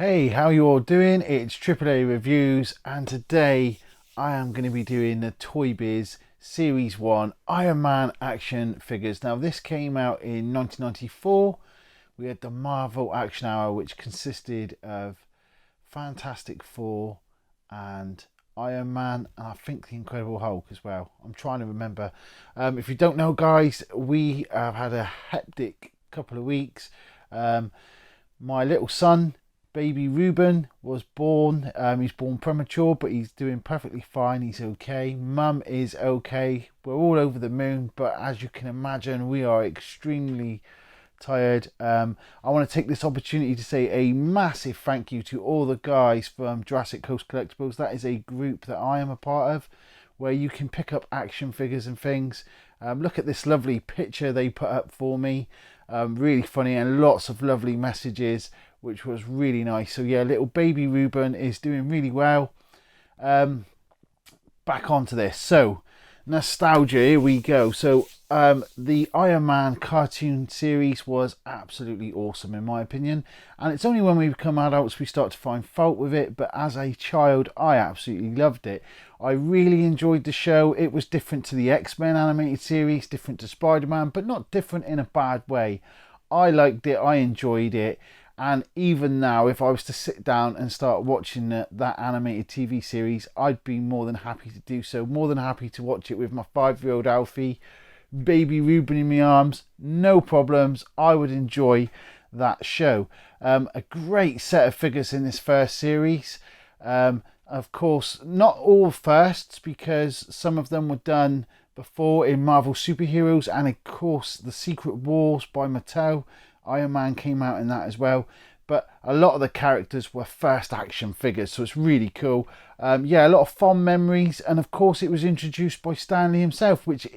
Hey, how you all doing? It's AAA Reviews, and today I am going to be doing the Toybiz Series 1 Iron Man action figures. Now, this came out in 1994. We had the Marvel Action Hour, which consisted of Fantastic Four and Iron Man, and I think the Incredible Hulk as well. I'm trying to remember. If you don't know, guys, we have had a hectic couple of weeks. My little son, baby Ruben, was born. He's born premature, but he's doing perfectly fine. He's okay. Mum is okay. We're all over the moon, but as you can imagine, we are extremely tired. I want to take this opportunity to say a massive thank you to all the guys from Jurassic Coast Collectibles. That is a group that I am a part of, where you can pick up action figures and things. Look at this lovely picture they put up for me. Really funny, and lots of lovely messages, which was really nice. So yeah, little baby Ruben is doing really well. Back onto this. So nostalgia, here we go. So the Iron Man cartoon series was absolutely awesome in my opinion, and it's only when we become adults we start to find fault with it, but as a child I absolutely loved it. I really enjoyed the show. It was different to the X-Men animated series, different to Spider-Man, but not different in a bad way. I liked it, I enjoyed it. And even now, if I was to sit down and start watching that animated TV series, I'd be more than happy to do so. More than happy to watch it with my 5-year-old Alfie, baby Ruben in my arms. No problems. I would enjoy that show. A great set of figures in this first series. Of course, not all firsts, because some of them were done before in Marvel Superheroes, and of course the Secret Wars by Mattel. Iron Man came out in that as well, but a lot of the characters were first action figures, so it's really cool. Yeah, a lot of fond memories, and of course it was introduced by Stan Lee himself, which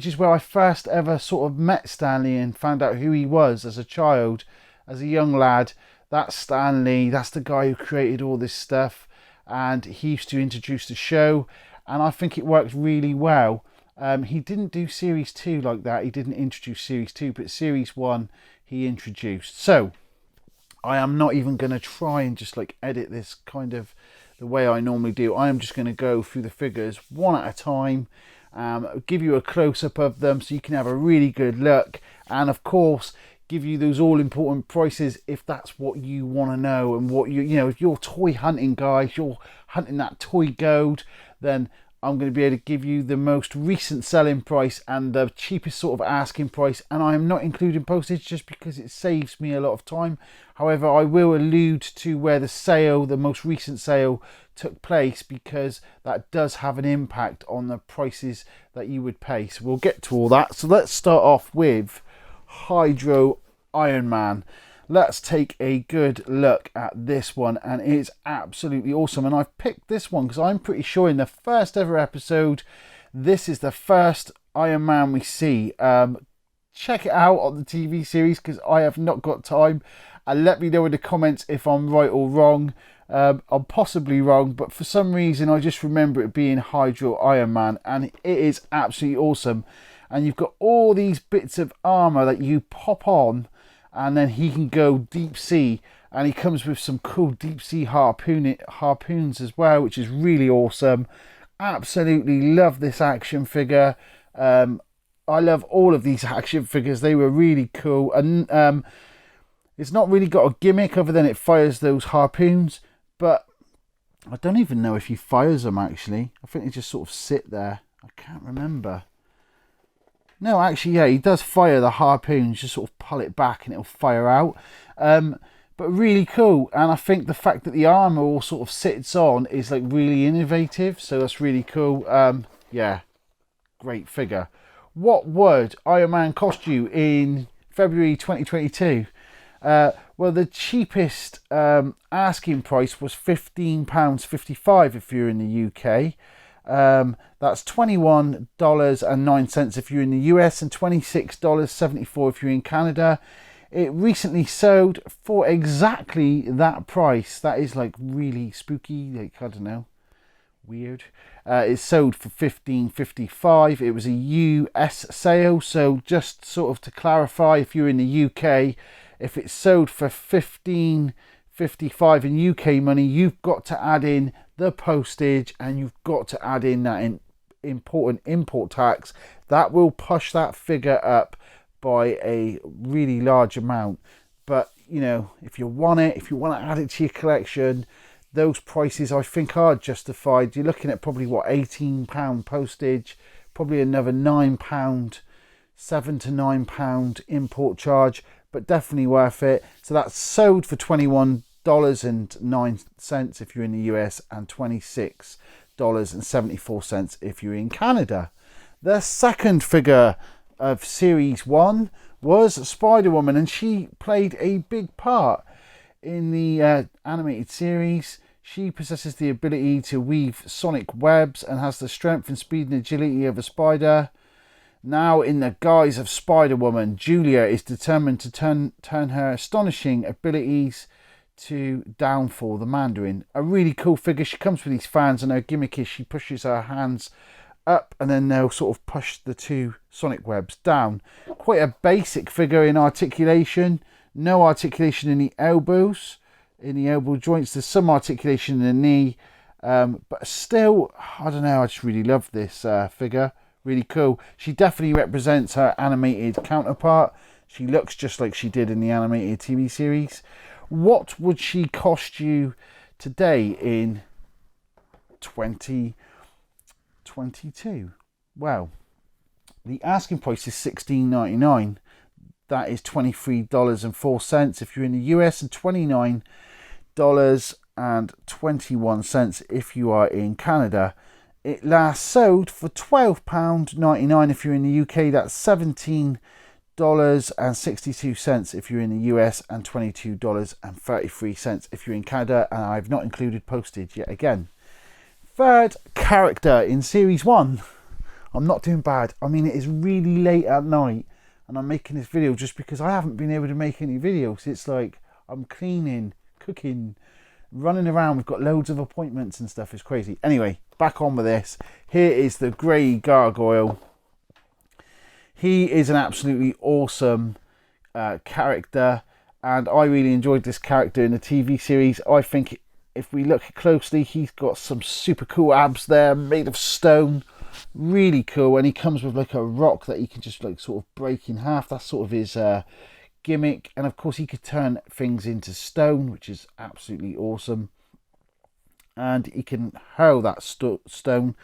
is where I first ever sort of met Stan Lee and found out who he was as a child, as a young lad. That's Stan Lee, that's the guy who created all this stuff, and he used to introduce the show, and I think it worked really well. He didn't do series 2 like that. He didn't introduce series 2, but series 1 he introduced. So I am not even going to try and just like edit this kind of the way I normally do. I am just going to go through the figures one at a time, give you a close-up of them so you can have a really good look, and of course give you those all-important prices if that's what you want to know, and what you know, if you're toy hunting, guys, you're hunting that toy gold, then I'm going to be able to give you the most recent selling price and the cheapest sort of asking price, and I am not including postage just because it saves me a lot of time. However, I will allude to where the sale, the most recent sale, took place, because that does have an impact on the prices that you would pay. So we'll get to all that. So let's start off with Hydro Iron Man. Let's take a good look at this one, and it's absolutely awesome. And I've picked this one because I'm pretty sure in the first ever episode, this is the first Iron Man we see. Check it out on the TV series, because I have not got time. And let me know in the comments if I'm right or wrong. I'm possibly wrong, but for some reason I just remember it being Hydro Iron Man, and it is absolutely awesome. And you've got all these bits of armor that you pop on, and then he can go deep sea, and he comes with some cool deep sea harpoons as well, which is really awesome. Absolutely love this action figure. I love all of these action figures. They were really cool, and it's not really got a gimmick other than it fires those harpoons, but I don't even know if he fires them actually. I think they just sort of sit there. I can't remember. No, actually, yeah, he does fire the harpoons, just sort of pull it back and it'll fire out. But really cool. And I think the fact that the armor all sort of sits on is like really innovative. So that's really cool. Yeah, great figure. What would Iron Man cost you in February 2022? Well, the cheapest asking price was £15.55 if you're in the UK. That's $21.09 if you're in the US, and $26.74 if you're in Canada. It recently sold for exactly that price. That is like really spooky, like, I don't know, weird. It sold for $15.55. It was a US sale, so just sort of to clarify, if you're in the UK, if it sold for $15.55 $1.55 in UK money. You've got to add in the postage, and you've got to add in that important import tax. That will push that figure up by a really large amount. But you know, if you want to add it to your collection, those prices I think are justified. You're looking at probably what, £18 postage, probably another £9, £7 to £9 import charge, but definitely worth it. So that's sold for $21.09 if you're in the US, and $26.74 if you're in Canada. The second figure of Series 1 was Spider-Woman, and she played a big part in the animated series. She possesses the ability to weave sonic webs and has the strength and speed and agility of a spider. Now, in the guise of Spider-Woman, Julia is determined to turn her astonishing abilities to downfall the Mandarin. A really cool figure. She comes with these fans, and her gimmick is she pushes her hands up, and then they'll sort of push the two sonic webs down. Quite a basic figure in articulation. No articulation in the elbows, in the elbow joints. There's some articulation in the knee, but still, I don't know, I just really love this figure. Really cool. She definitely represents her animated counterpart. She looks just like she did in the animated TV series. What would she cost you today in 2022? Well, the asking price is $16.99. That is $23.04 if you're in the US, and $29.21 if you are in Canada. It last sold for £12.99 if you're in the UK. That's $17.62 if you're in the US, and $22.33 if you're in Canada. And I've not included postage yet again. Third character in Series 1. I'm not doing bad. I mean, it is really late at night, and I'm making this video just because I haven't been able to make any videos. It's like I'm cleaning, cooking, running around. We've got loads of appointments and stuff. It's crazy. Anyway, back on with this. Here is the grey Gargoyle. He is an absolutely awesome character, and I really enjoyed this character in the TV series. I think if we look closely, he's got some super cool abs there, made of stone. Really cool. And he comes with like a rock that he can just like sort of break in half. That's sort of his gimmick. And of course he could turn things into stone, which is absolutely awesome. And he can hurl that stone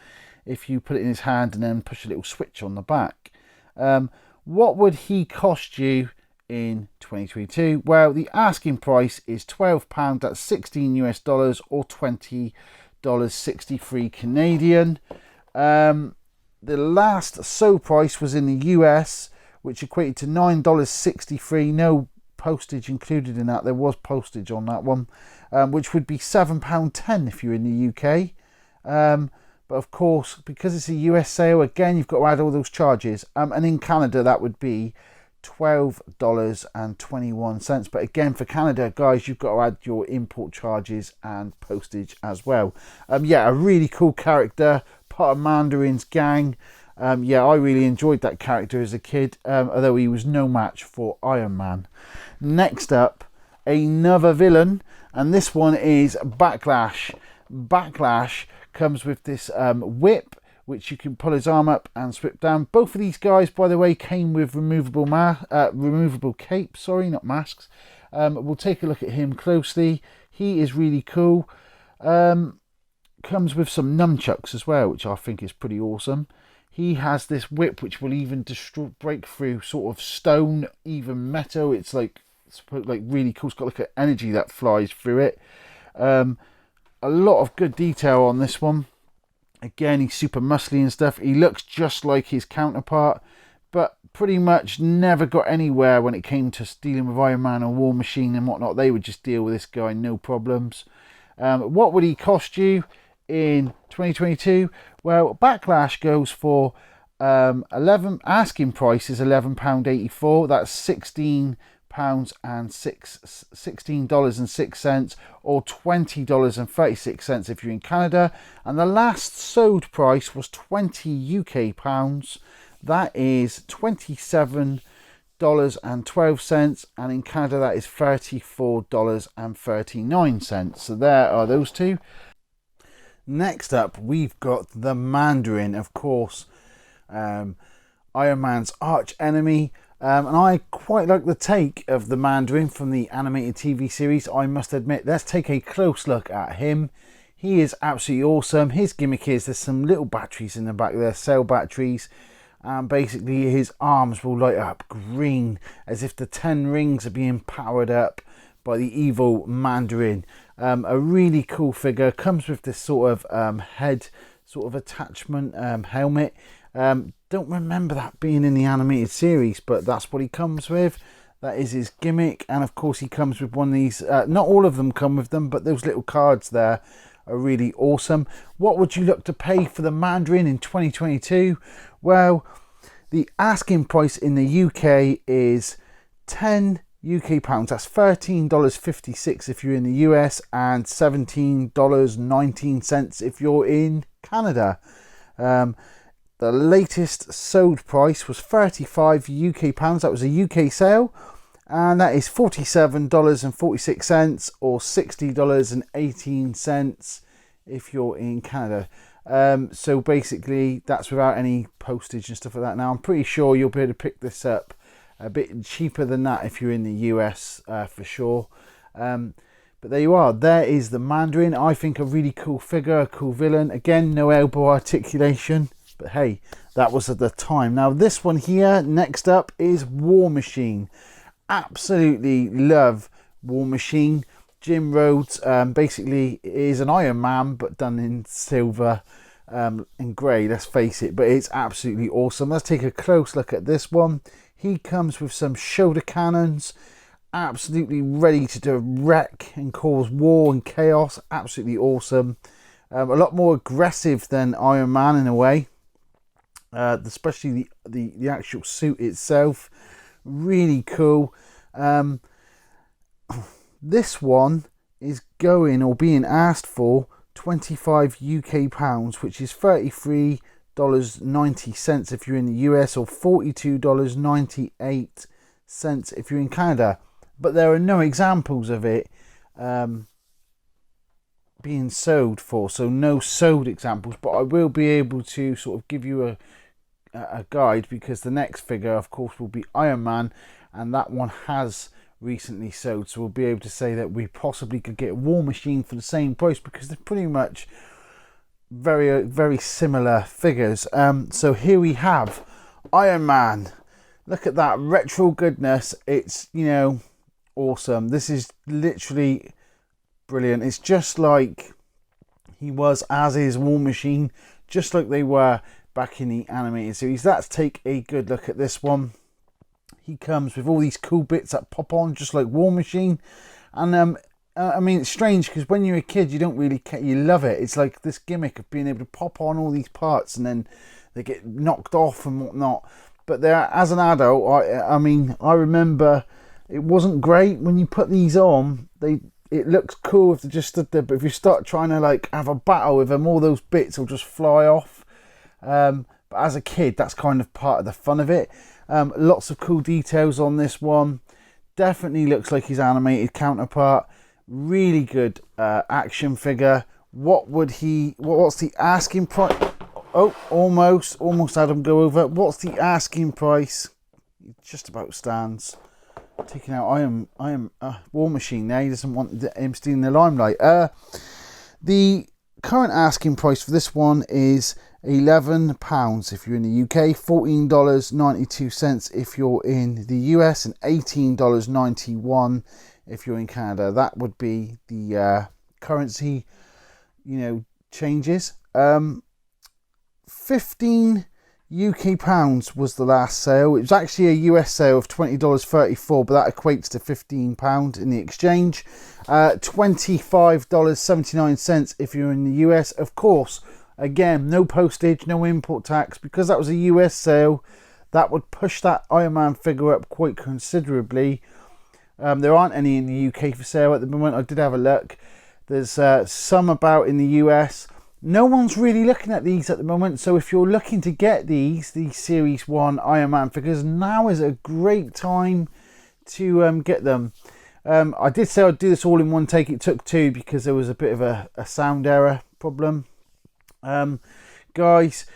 if you put it in his hand and then push a little switch on the back. What would he cost you in 2022? Well, the asking price is £12. That's $16 US, or $20.63 Canadian. The last sold price was in the US, which equated to $9.63. No postage included in that. There was postage on that one, which would be £7.10 if you're in the UK. But of course, because it's a US sale, again, you've got to add all those charges. And in Canada, that would be $12.21. But again, for Canada, guys, you've got to add your import charges and postage as well. Yeah, a really cool character, part of Mandarin's gang. Yeah, I really enjoyed that character as a kid, although he was no match for Iron Man. Next up, another villain, and this one is Backlash. Backlash comes with this whip, which you can pull his arm up and swip down. Both of these guys, by the way, came with removable capes. Sorry, not masks. We'll take a look at him closely. He is really cool. Comes with some nunchucks as well, which I think is pretty awesome. He has this whip which will even break through sort of stone, even metal. It's like really cool. It's got like an energy that flies through it. A lot of good detail on this one. Again, he's super muscly and stuff. He looks just like his counterpart, but pretty much never got anywhere when it came to dealing with Iron Man or War Machine and whatnot. They would just deal with this guy, no problems. What would he cost you in 2022? Well, Backlash goes for asking price is £11.84. That's $16.06, or $20.36 if you're in Canada. And the last sold price was £20 UK. That is $27 $34.12, and in Canada that is $34.39. So there are those two. Next up, we've got the Mandarin, of course, Iron Man's arch enemy. And I quite like the take of the Mandarin from the animated TV series, I must admit. Let's take a close look at him. He is absolutely awesome. His gimmick is there's some little batteries in the back there, cell batteries. And basically his arms will light up green as if the 10 rings are being powered up by the evil Mandarin. A really cool figure. Comes with this sort of head sort of attachment helmet. Don't remember that being in the animated series, but that's what he comes with. That is his gimmick. And of course he comes with one of these, not all of them come with them, but those little cards there are really awesome. What would you look to pay for the Mandarin in 2022? Well, the asking price in the UK is 10 UK pounds. That's $13.56 if you're in the US and $17.19 if you're in Canada. The latest sold price was 35 UK pounds. That was a UK sale, and that is $47.46 or $60.18 if you're in Canada. So basically that's without any postage and stuff like that. Now I'm pretty sure you'll be able to pick this up a bit cheaper than that if you're in the US for sure. But there you are. There is the Mandarin. I think a really cool figure, a cool villain. Again, no elbow articulation, but hey, that was at the time. Now this one here, next up, is War Machine. Absolutely love War Machine. Jim Rhodes basically is an Iron Man, but done in silver and grey, let's face it. But it's absolutely awesome. Let's take a close look at this one. He comes with some shoulder cannons, absolutely ready to wreck and cause war and chaos. Absolutely awesome. A lot more aggressive than Iron Man in a way. Especially the actual suit itself. Really cool. This one is going or being asked for 25 UK pounds, which is $33.90 if you're in the US or $42.98 if you're in Canada. But there are no examples of it being sold for, so no sold examples. But I will be able to sort of give you a guide, because the next figure of course will be Iron Man, and that one has recently sold, so we'll be able to say that we possibly could get War Machine for the same price, because they're pretty much very very similar figures. So here we have Iron Man. Look at that retro goodness. It's, you know, awesome. This is literally brilliant. It's just like he was, as is War Machine, just like they were back in the animated series. Let's take a good look at this one. He comes with all these cool bits that pop on, just like War Machine. And I mean, it's strange because when you're a kid, you don't really care. You love it. It's like this gimmick of being able to pop on all these parts and then they get knocked off and whatnot. But there, as an adult, I mean, I remember it wasn't great when you put these on. It looks cool if they just stood there, but if you start trying to like have a battle with them, all those bits will just fly off. But as a kid, that's kind of part of the fun of it. Lots of cool details on this one. Definitely looks like his animated counterpart. Really good action figure. What's the asking price? Oh, almost had him go over. What's the asking price? He just about stands. Taking out War Machine there. He doesn't want him stealing the limelight. The current asking price for this one is £11 if you're in the UK, $14.92 if you're in the US, and $18.91 if you're in Canada. That would be the currency, you know, changes. 15 UK pounds was the last sale. It was actually a US sale of $20.34, but that equates to £15 in the exchange. $25.79 if you're in the US. Of course, again, no postage, no import tax, because that was a US sale. That would push that Iron Man figure up quite considerably. There aren't any in the UK for sale at the moment. I did have a look. There's some about in the US. no one's really looking at these at the moment, so if you're looking to get these Series 1 Iron Man figures, now is a great time to get them. I did say I'd do this all in one take. It took two because there was a bit of a sound error problem. Guys,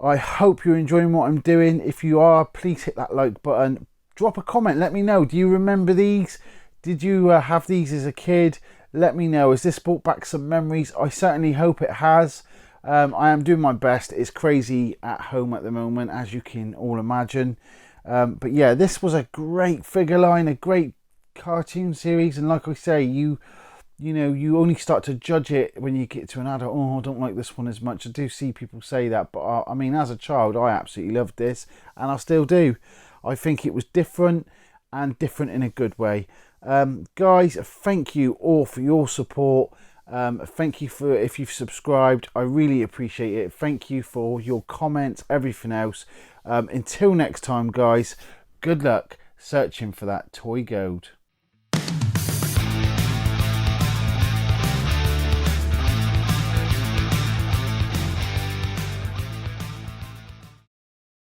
I hope you're enjoying what I'm doing. If you are, please hit that like button. Drop a comment, let me know. Do you remember these? Did you have these as a kid? Let me know. Has this brought back some memories? I certainly hope it has. I am doing my best. It's crazy at home at the moment, as you can all imagine. But yeah, this was a great figure line, a great cartoon series. And like I say, you know, you only start to judge it when you get to an adult. Oh, I don't like this one as much. I do see people say that. But I mean, as a child, I absolutely loved this. And I still do. I think it was different, and different in a good way. Guys, thank you all for your support. Thank you for if you've subscribed. I really appreciate it. Thank you for your comments, everything else. Until next time, guys, good luck searching for that toy gold.